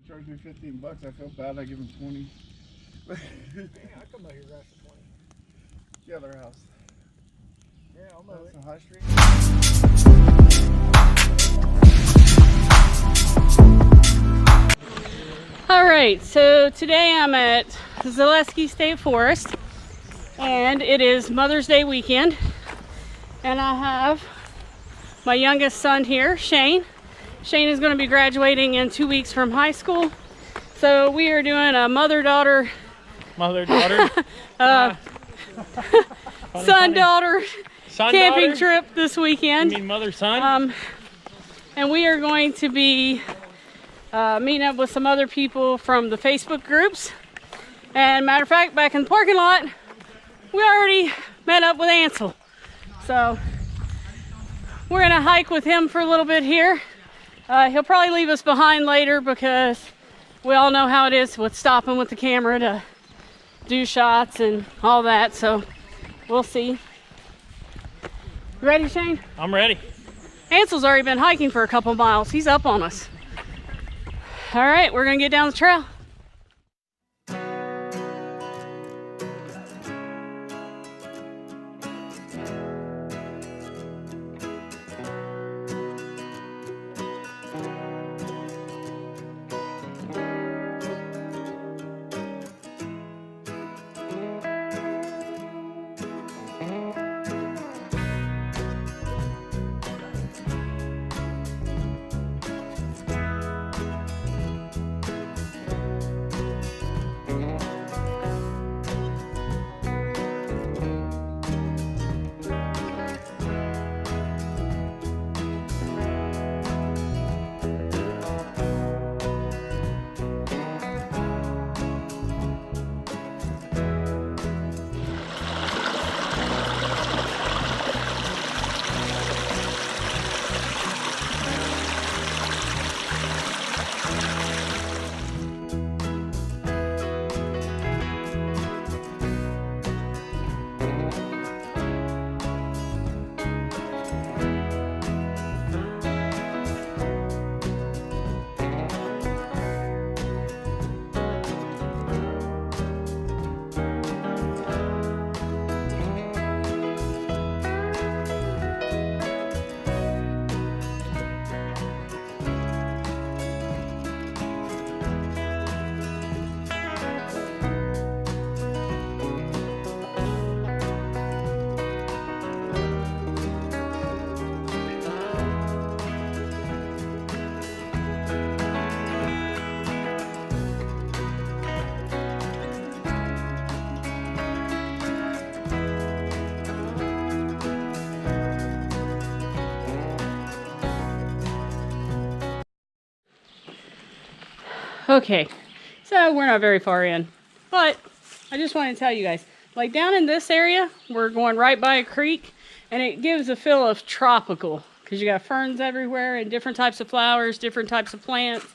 Charged me 15 bucks. I felt bad. I give him 20. Yeah, I come out here and ask for 20. The other house. Yeah, I'll mow it. That's on High Street. All right, so today I'm at Zaleski State Forest, and it is Mother's Day weekend, and I have my youngest son here, Shane. Shane is going to be graduating in 2 weeks from high school, so we are doing a mother-daughter son-daughter camping trip this weekend. You mean mother-son? And we are going to be meeting up with some other people from the Facebook groups. And matter of fact, back in the parking lot, we already met up with Ansel. So we're gonna hike with him for a little bit here. He'll probably leave us behind later because we all know how it is with stopping with the camera to do shots and all that. So we'll see. Ready, Shane? I'm ready. Ansel's already been hiking for a couple miles. He's up on us. All right, we're gonna get down the trail. Okay, so we're not very far in, but I just want to tell you guys, like down in this area, we're going right by a creek, and it gives a feel of tropical, because you got ferns everywhere and different types of flowers, different types of plants.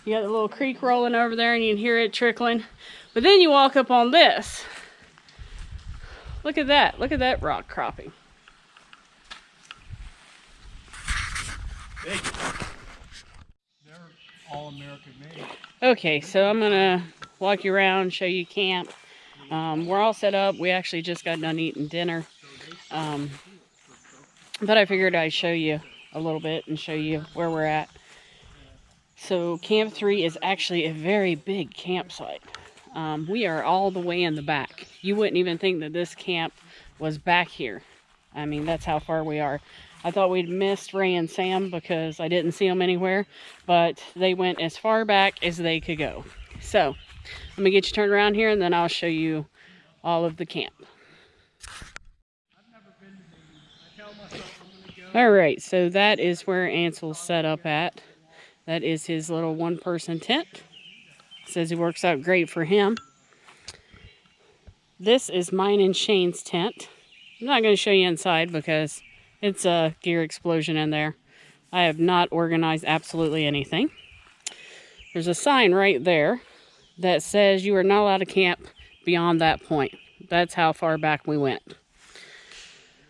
You got the little creek rolling over there, and you can hear it trickling. But then you walk up on this. Look at that rock cropping. Big. They're all American made. Okay, so I'm gonna walk you around, show you camp. We're all set up. We actually just got done eating dinner. But I figured I'd show you a little bit and show you where we're at. So Camp 3 is actually a very big campsite. We are all the way in the back. You wouldn't even think that this camp was back here. I mean, that's how far we are. I thought we'd missed Ray and Sam because I didn't see them anywhere, but they went as far back as they could go. So I'm gonna get you turned around here and then I'll show you all of the camp. All right, so that is where Ansel's set up at. That is his little one-person tent. Says it works out great for him. This is mine and Shane's tent. I'm not going to show you inside because it's a gear explosion in there. I have not organized absolutely anything. There's a sign right there that says you are not allowed to camp beyond that point. That's how far back we went.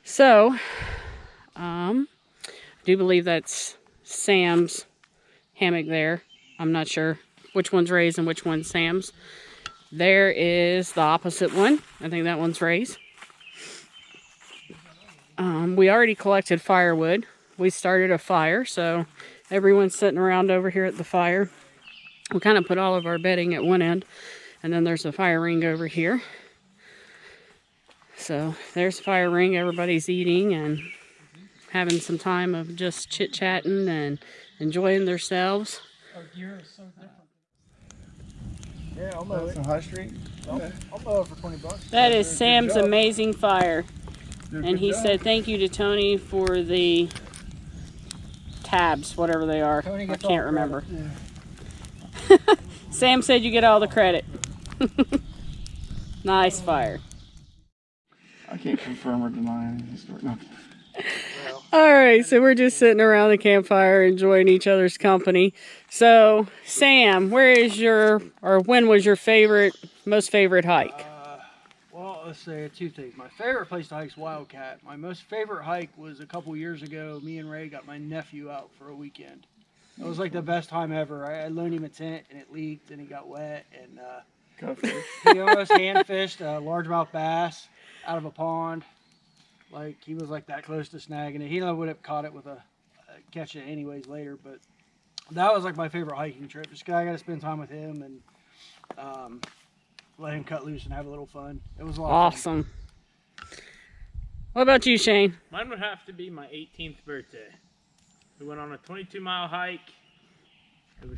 So, I do believe that's Sam's hammock there. I'm not sure. which one's Ray's and which one's Sam's. There is the opposite one. I think that one's Ray's. We already collected firewood. We started a fire, so everyone's sitting around over here at the fire. We kind of put all of our bedding at one end, and then there's a fire ring over here. So there's the fire ring. Everybody's eating and having some time of just chit-chatting and enjoying themselves. Our gear is so different. Yeah, I'll mow it. High Street. Okay. I'll mow it for 20 bucks. That is Good Sam's job. amazing fire. Did a And good he job. said thank you to Tony for the tabs, whatever they are. Tony I gets all can't the remember. Yeah. Sam said you get all the credit. Nice fire. I can't confirm or deny any story. No. All right, so we're just sitting around the campfire enjoying each other's company. So, Sam, where is your, or when was your most favorite hike? Well, let's say two things. My favorite place to hike is Wildcat. My most favorite hike was a couple years ago. Me and Ray got my nephew out for a weekend. It was like the best time ever. I loaned him a tent and it leaked and he got wet and Got a fish. he almost hand fished a largemouth bass out of a pond. Like he was like that close to snagging it. He would have caught it with a catch it anyways later, but that was like my favorite hiking trip. Just 'cause I got to spend time with him and let him cut loose and have a little fun. It was a lot of fun. Awesome. What about you, Shane? Mine would have to be my 18th birthday. We went on a 22-mile hike. It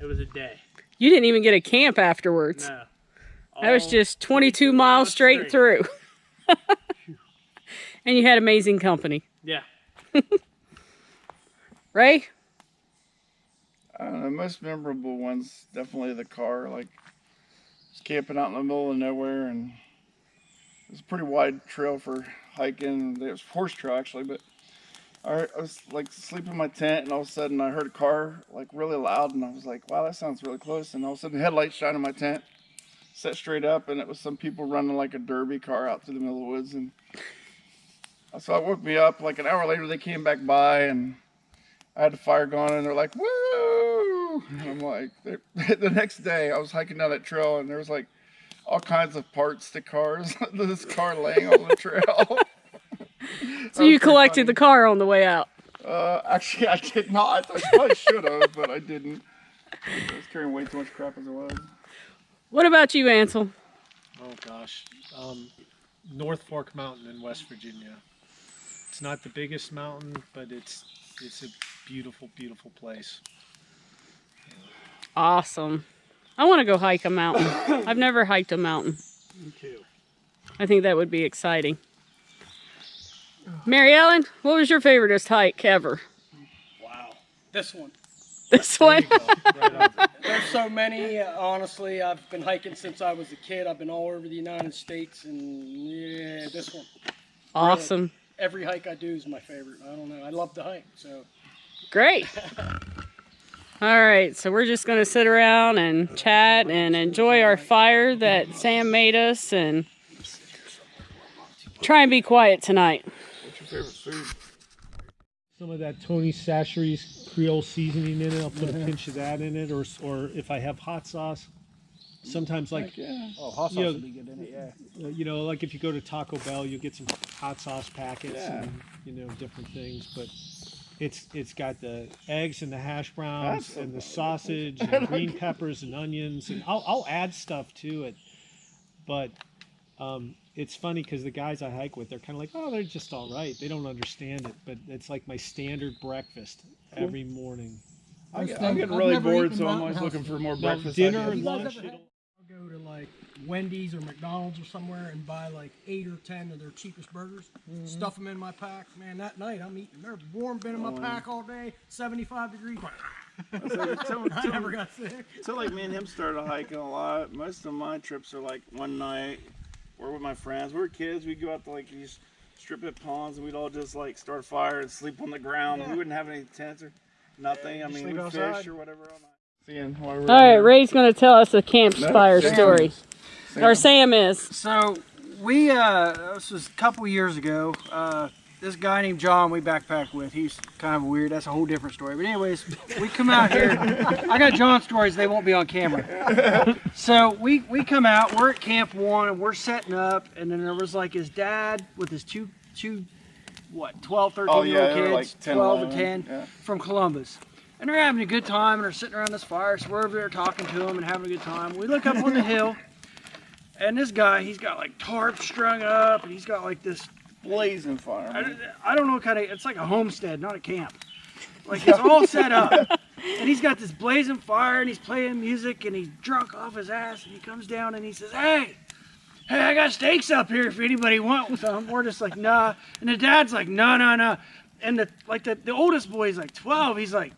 was a day. You didn't even get a camp afterwards. No. That was All just 22 miles straight through. And you had amazing company. Yeah. Ray? I don't know, most memorable ones, definitely the car, like just camping out in the middle of nowhere, and it was a pretty wide trail for hiking. It was a horse trail actually, but I was like sleeping in my tent, and all of a sudden I heard a car like really loud, and I was like, wow, that sounds really close. And all of a sudden the headlights shine in my tent, set straight up, and it was some people running like a derby car out through the middle of the woods. And so it woke me up. Like an hour later they came back by, and I had the fire going, and they're like, woo! And I'm like, the next day I was hiking down that trail, and there was like all kinds of parts to cars. This car laying on the trail. So you collected the car on the way out? Actually, I did not. I probably should have, but I didn't. I was carrying way too much crap as it was. What about you, Ansel? Oh gosh, North Fork Mountain in West Virginia. It's not the biggest mountain, but it's a beautiful, beautiful place. Awesome. I want to go hike a mountain. I've never hiked a mountain. Me too. I think that would be exciting. Mary Ellen, what was your favoriteest hike ever? Wow. This one. This one? Right on. There's so many. Honestly, I've been hiking since I was a kid. I've been all over the United States, and yeah, this one. Awesome. Every hike I do is my favorite. I don't know. I love to hike, so. Great. All right, so we're just going to sit around and chat and enjoy our fire that Sam made us and try and be quiet tonight. What's your favorite food? Some of that Tony Chachere's Creole seasoning in it. I'll put a pinch of that in it, or if I have hot sauce. Sometimes like Yeah. Oh, hot sauce You know, would be good in it, yeah. you know, like if you go to Taco Bell, you'll get some hot sauce packets Yeah. and different things. But it's got the eggs and the hash browns That's and the a- sausage and green peppers and onions, and I'll add stuff to it. But it's funny because the guys I hike with, they're kind of like, oh, they're just all right. They don't understand it, but it's like my standard breakfast every morning. I'm I've getting never really eaten bored, so I'm Mountain always House. looking for more Now, breakfast dinner ideas. and You guys lunch. ever I'll go to like Wendy's or McDonald's or somewhere and buy like 8 or 10 of their cheapest burgers, stuff them in my pack. Man, that night I'm eating. They're warm, been in my pack all day, 75 degrees. I never got sick. So like me and him started hiking a lot. Most of my trips are like one night or with my friends. We were kids. We'd go out to like these strip pit ponds, and we'd all just like start a fire and sleep on the ground. Yeah. We wouldn't have any tents or nothing. I just mean, sleep we'd outside. fish or whatever all night. Seeing why we're All right, Ray's going to tell us a campfire Sam. story. Or Sam is. So we, this was a couple years ago. this guy named John we backpack with. He's kind of weird. That's a whole different story. But anyways, we come out here. I got John's stories. They won't be on camera. So we come out. We're at Camp 1 and we're setting up. And then there was like his dad with his two 12, 13-year-old kids, like 10, 12 11, and 10 yeah. from Columbus. And they're having a good time and they're sitting around this fire. So we're over there talking to them and having a good time. We look up on the hill. And this guy, he's got like tarp strung up, and he's got like this Blazing fire. Man. I don't know what kind of, it's like a homestead, not a camp. Like it's all set up. And he's got this blazing fire, and he's playing music, and he's drunk off his ass, and he comes down and he says, hey, I got steaks up here if anybody wants some. We're just like, nah. And the dad's like, no. And the oldest boy is like 12. He's like,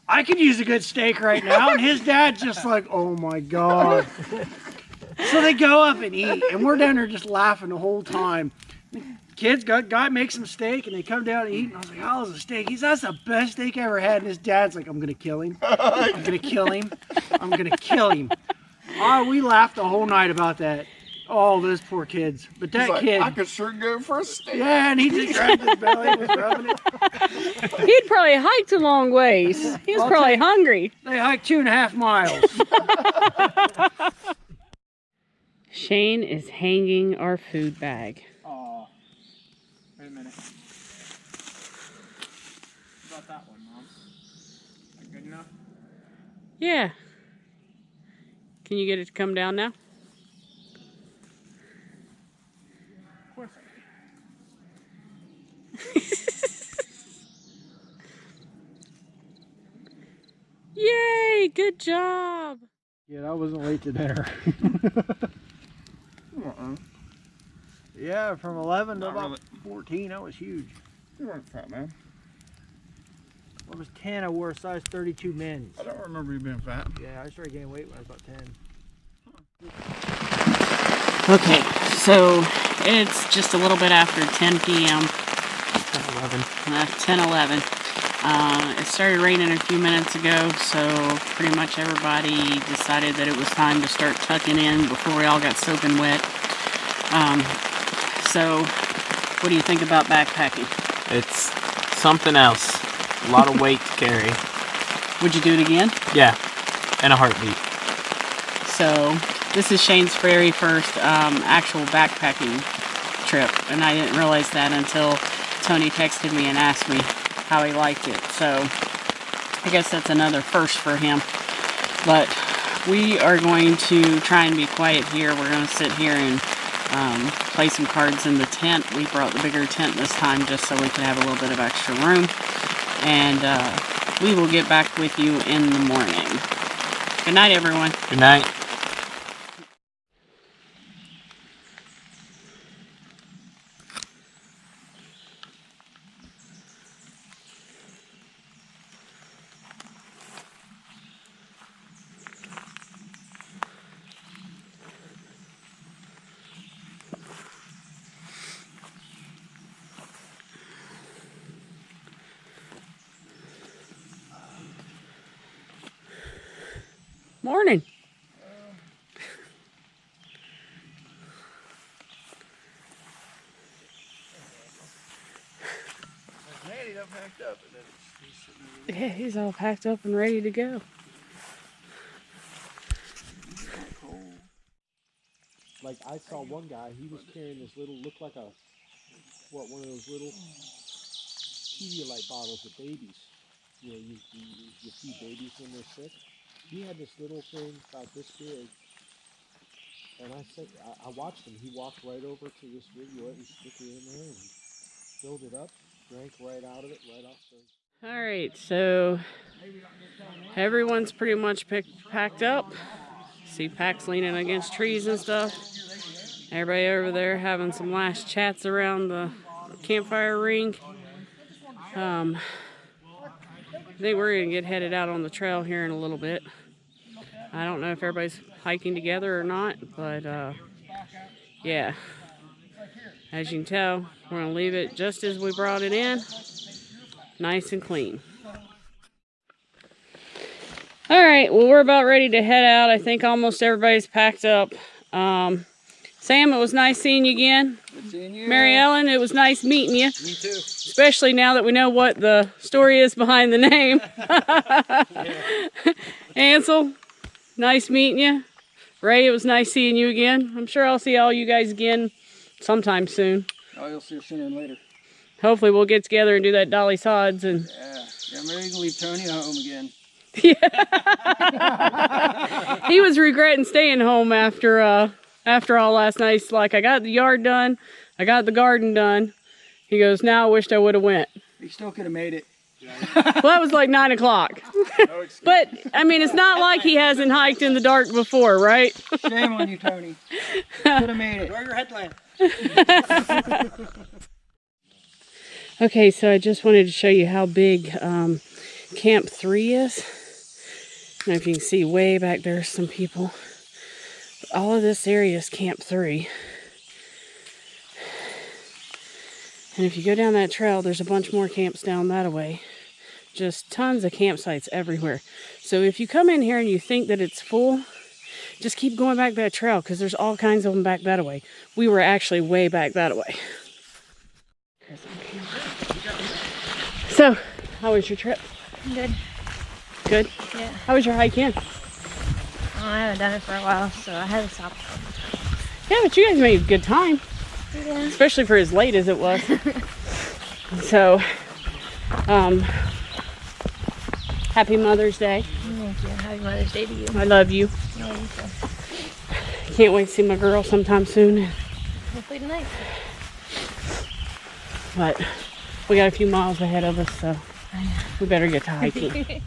I could use a good steak right now. And his dad's just like, oh my God. So they go up and eat, and we're down there just laughing the whole time. Kids, guy makes some steak, and they come down and eat, and I was like, how was the steak? He says, that's the best steak I ever had, and his dad's like, I'm going to kill him. I'm going to kill him. I'm going to kill him. Oh, we laughed the whole night about that. Oh, those poor kids. But that Like, kid. I could sure go for a steak. Yeah, and he just grabbed his belly and was rubbing it. He'd probably hiked a long ways. He was I'll probably tell you. hungry. They hiked 2.5 miles. Shane is hanging our food bag. Oh, wait a minute. What about that one, Mom? That good enough? Yeah. Can you get it to come down now? Of course Yay! Good job! Yeah, I wasn't late to dinner. Yeah, from 11 to Not about really. 14, that was huge. You weren't fat, man. When I was 10, I wore a size 32 men's. I don't remember you being fat. Yeah, I started gaining weight when I was about 10. Okay, so it's just a little bit after 10 p.m. 10:11. It started raining a few minutes ago, so pretty much everybody decided that it was time to start tucking in before we all got soaking wet. So, what do you think about backpacking? It's something else. A lot of weight to carry. Would you do it again? Yeah, and a heartbeat. So, this is Shane's very first actual backpacking trip, and I didn't realize that until Tony texted me and asked me how he liked it. So, I guess that's another first for him. But we are going to try and be quiet here. We're going to sit here and play some cards in the tent. We brought the bigger tent this time just so we could have a little bit of extra room. And we will get back with you in the morning. Good night, everyone. Good night. Morning. Manny done packed up. And then he's sitting there. Yeah, he's all packed up and ready to go. Like I saw one guy, he was carrying this little, looked like a, one of those little Pedialyte bottles with babies. You know, you feed babies when they're sick. He had this little thing about this big, and I said, I watched him. He walked right over to this rivulet and stuck it in there and filled it up, drank right out of it, right off the. All right, so everyone's pretty much packed up. See Pax leaning against trees and stuff. Everybody over there having some last chats around the campfire ring. I think we're gonna get headed out on the trail here in a little bit. I don't know if everybody's hiking together or not, but yeah. As you can tell, we're gonna leave it just as we brought it in, nice and clean. All right, well, we're about ready to head out. I think almost everybody's packed up. Sam, it was nice seeing you again. Good seeing you. Mary Ellen, it was nice meeting you. Me too. Especially now that we know what the story is behind the name. Ansel, nice meeting you. Ray, it was nice seeing you again. I'm sure I'll see all you guys again sometime soon. Oh, you'll see us sooner than later. Hopefully we'll get together and do that Dolly Sods and Yeah, maybe we can leave Tony at home again. he was regretting staying home after all last night. He's like, I got the yard done, I got the garden done. He goes, now I wished I would have went. He still could have made it. Well, that was like 9 o'clock. But I mean, it's not like he hasn't hiked in the dark before, right? Shame on you, Tony. Could have made it. Wear your headlamp. Okay, so I just wanted to show you how big Camp 3 is. I don't know if you can see way back there some people. But all of this area is Camp 3. And if you go down that trail, there's a bunch more camps down that way. Just tons of campsites everywhere. So if you come in here and you think that it's full, just keep going back that trail because there's all kinds of them back that way. We were actually way back that way. So, how was your trip? Good. Good? Yeah. How was your hike in? Oh, I haven't done it for a while, so I had to stop. Yeah, but you guys made a good time. Yeah. Especially for as late as it was. So, happy Mother's Day. Thank you. Happy Mother's Day to you. I love you. I love you too. Can't wait to see my girl sometime soon. Hopefully tonight. But we got a few miles ahead of us, so we better get to hiking.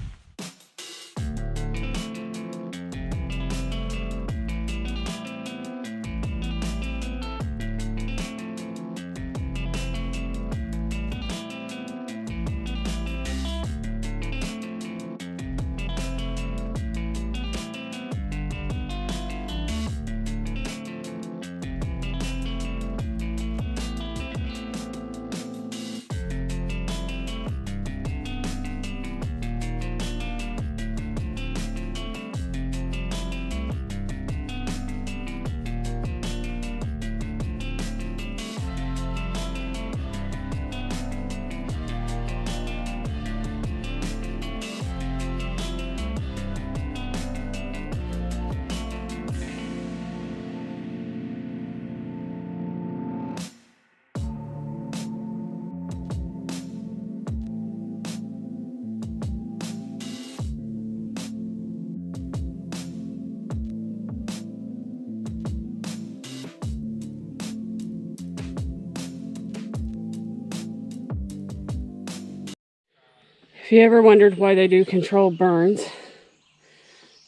If you ever wondered why they do controlled burns,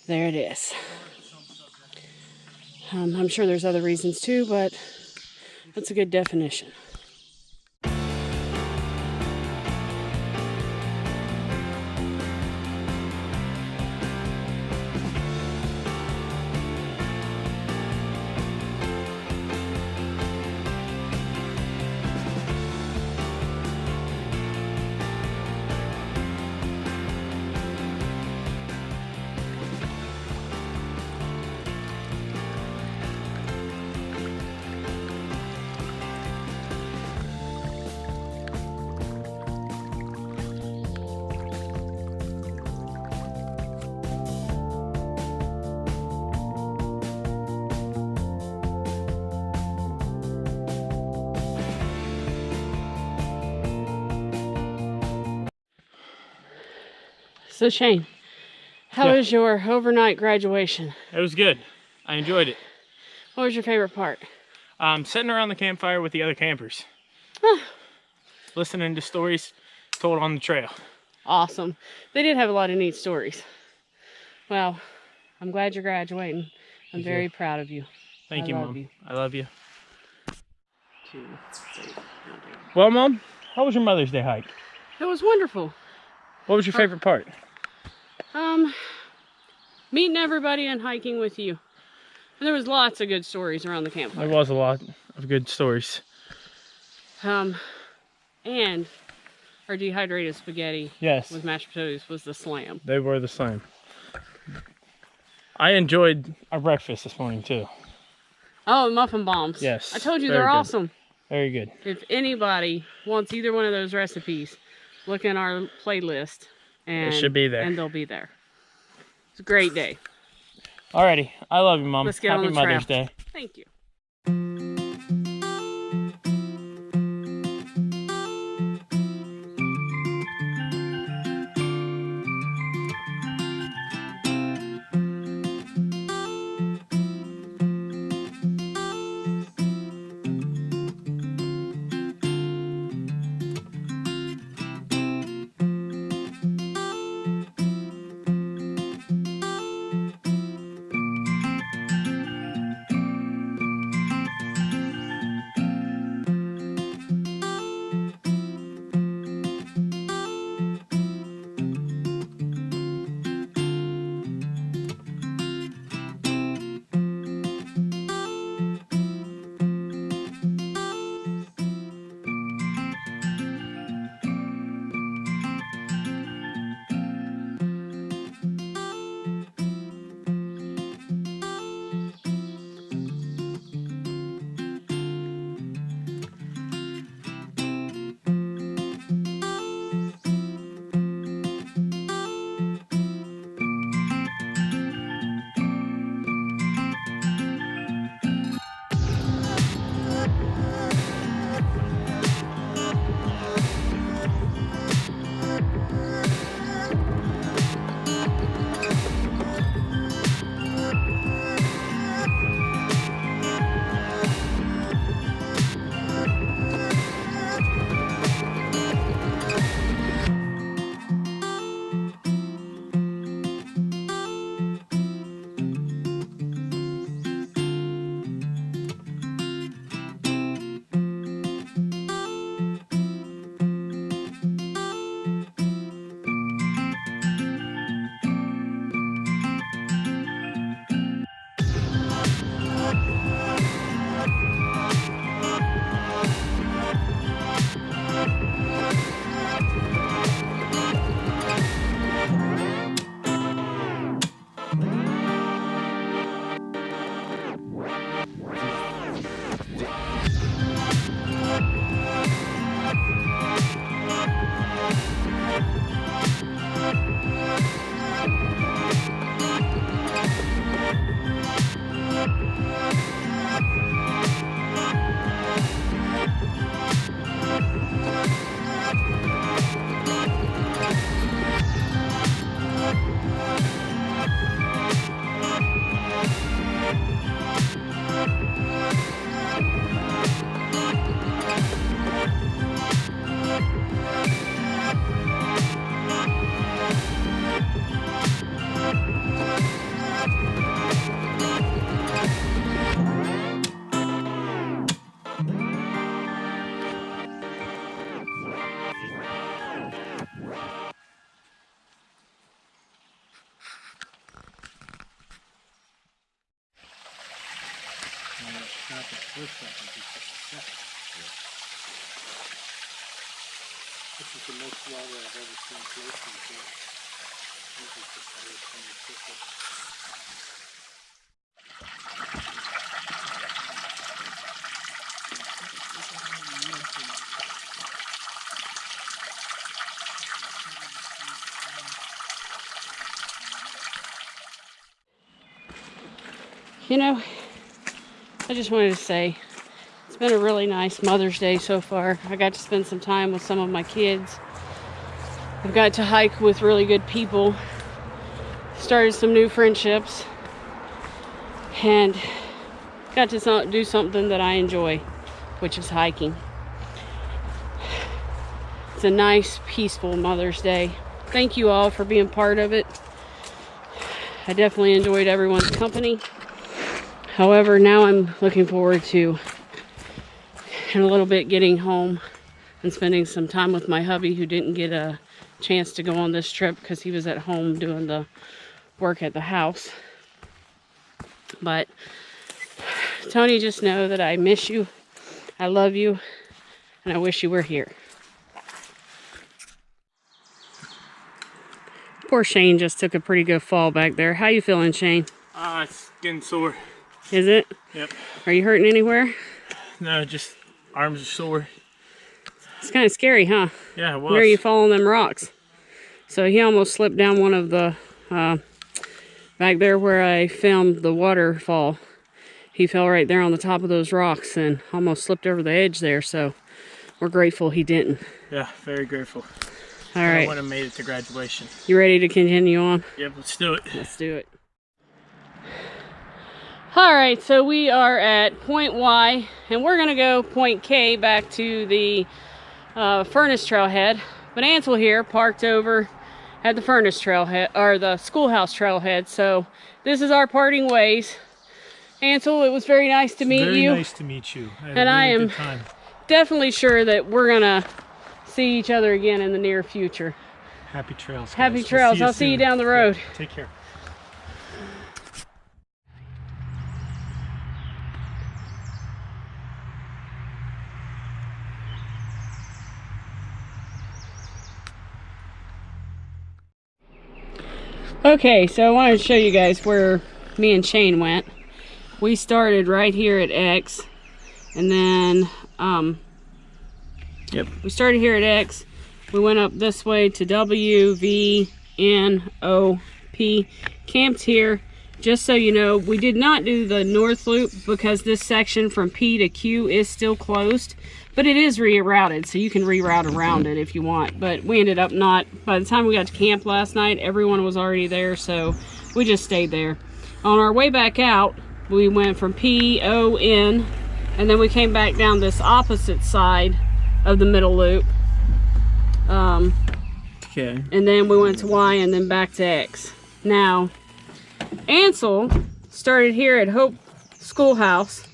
there it is. I'm sure there's other reasons too, but that's a good definition. So Shane, how was your overnight graduation? It was good. I enjoyed it. What was your favorite part? Sitting around the campfire with the other campers. Listening to stories told on the trail. Awesome. They did have a lot of neat stories. Well, I'm glad you're graduating. I'm very proud of you. Thank you, Mom. You. I love you. Well, Mom, how was your Mother's Day hike? It was wonderful. What was your favorite part? Meeting everybody and hiking with you. And there was lots of good stories around the campfire. There was a lot of good stories. And our dehydrated spaghetti with mashed potatoes was the slam. They were the same. I enjoyed our breakfast this morning too. Oh, muffin bombs. Yes, I told you very they're good. awesome. Very good. If anybody wants either one of those recipes, look in our playlist and It should be there. And they'll be there. It's a great day. Alrighty, I love you, Mom. Let's get Happy on the Mother's trail. Day. Thank you. This is the most water I've ever seen fishing before. This is the highest thing to fish with. You know, I just wanted to say it's been a really nice Mother's Day so far. I got to spend some time with some of my kids. I've got to hike with really good people, started some new friendships, and got to do something that I enjoy, which is hiking. It's a nice, peaceful Mother's Day. Thank you all for being part of it. I definitely enjoyed everyone's company. However, now I'm looking forward to, in a little bit, getting home and spending some time with my hubby, who didn't get a chance to go on this trip because he was at home doing the work at the house. But Tony, just know that I miss you, I love you, and I wish you were here. Poor Shane just took a pretty good fall back there. How you feeling, Shane? It's getting sore. Is it? Yep. Are you hurting anywhere? No, just arms are sore. It's kind of scary, huh? Yeah, it was. Where you fall on them rocks. So he almost slipped down one of the, back there where I filmed the waterfall. He fell right there on the top of those rocks and almost slipped over the edge there. So we're grateful he didn't. Yeah, very grateful. All right. I would have made it to graduation. You ready to continue on? Yep, let's do it. Let's do it. All right, so we are at point Y, and we're gonna go point K back to the furnace trailhead. But Ansel here parked over at the furnace trailhead, or the schoolhouse trailhead. So this is our parting ways. Ansel, it was very nice to meet you. Very nice to meet you. I had And a I really am good time. definitely sure that we're gonna see each other again in the near future. Happy trails. Happy guys. trails. I'll see you soon. down the road. Yeah, take care. Okay, so I wanted to show you guys where me and Shane went. We started right here at X, and then we started here at X. We went up this way to W, V, N, O, P, camped here. Just so you know, we did not do the north loop because this section from P to Q is still closed, but it is rerouted, so you can reroute around it if you want. But we ended up not. By the time we got to camp last night, everyone was already there, so we just stayed there. On our way back out, we went from P, O, N, and then we came back down this opposite side of the middle loop. Okay. And then we went to Y and then back to X. Now, Ansel started here at Hope Schoolhouse.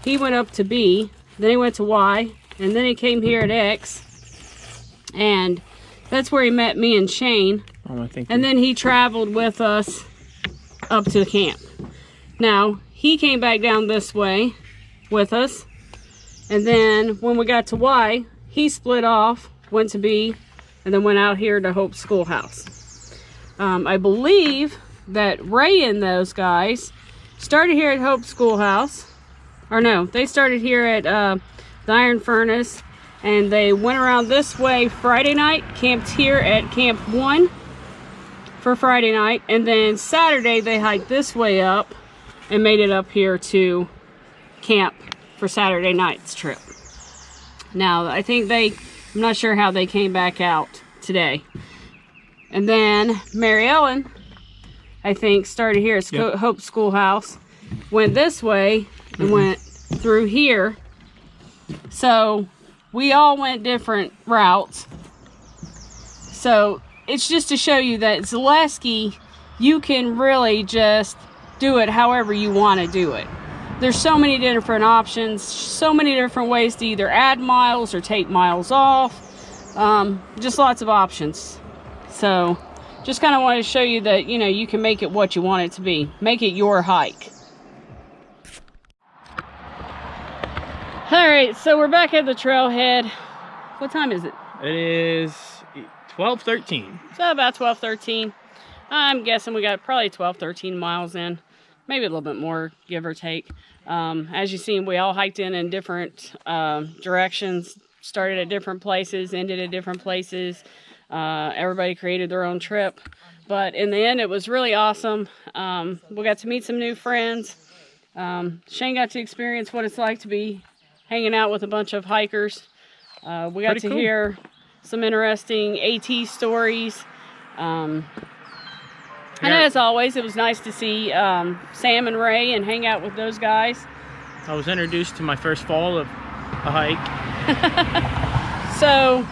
He went up to B, then he went to Y, and then he came here at X. And that's where he met me and Shane. Oh, I think. And then he traveled with us up to the camp. Now, he came back down this way with us. And then when we got to Y, he split off, went to B, and then went out here to Hope Schoolhouse. I believe that Ray and those guys started here at Hope Schoolhouse. Or no, they started here at the Iron Furnace, and they went around this way Friday night, camped here at Camp 1 for Friday night, and then Saturday they hiked this way up and made it up here to camp for Saturday night's trip. Now, I think I'm not sure how they came back out today. And then Mary Ellen, I think, started here at Hope Schoolhouse, went this way and went through here. So we all went different routes. So it's just to show you that Zaleski, you can really just do it however you want to do it. There's so many different options, so many different ways to either add miles or take miles off. Just lots of options. So just kind of wanted to show you that, you know, you can make it what you want it to be. Make it your hike. All right, so we're back at the trailhead. What time is it? It is 12:13. So about 12:13. I'm guessing we got probably 12-13 miles in. Maybe a little bit more, give or take. As you see, we all hiked in different directions, started at different places, ended at different places. Everybody created their own trip. But in the end, it was really awesome. We got to meet some new friends. Shane got to experience what it's like to be hanging out with a bunch of hikers. We got to hear some interesting AT stories. And as always, it was nice to see Sam and Ray and hang out with those guys. I was introduced to my first fall of a hike. So,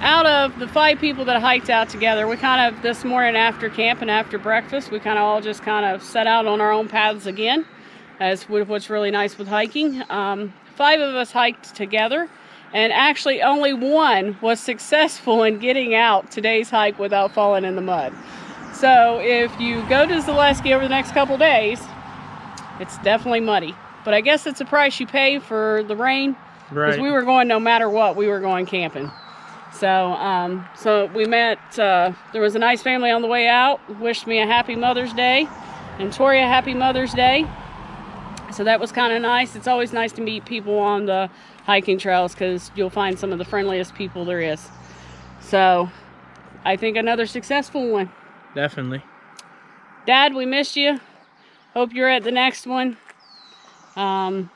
out of the 5 people that hiked out together, we kind of, this morning after camp and after breakfast, we kind of all just kind of set out on our own paths again, as what's really nice with hiking. 5 of us hiked together, and actually only one was successful in getting out today's hike without falling in the mud. So if you go to Zaleski over the next couple days, it's definitely muddy. But I guess it's the price you pay for the rain. Because we were going no matter what, we were going camping. So, so we met, there was a nice family on the way out, wished me a happy Mother's Day, and Tori a happy Mother's Day. So that was kind of nice. It's always nice to meet people on the hiking trails because you'll find some of the friendliest people there is. So I think another successful one. Definitely. Dad, we missed you. Hope you're at the next one. You're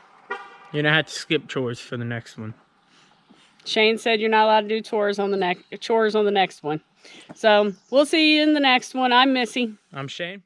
gonna have to skip chores for the next one. Shane said you're not allowed to do chores on the next one. So we'll see you in the next one. I'm Missy. I'm Shane.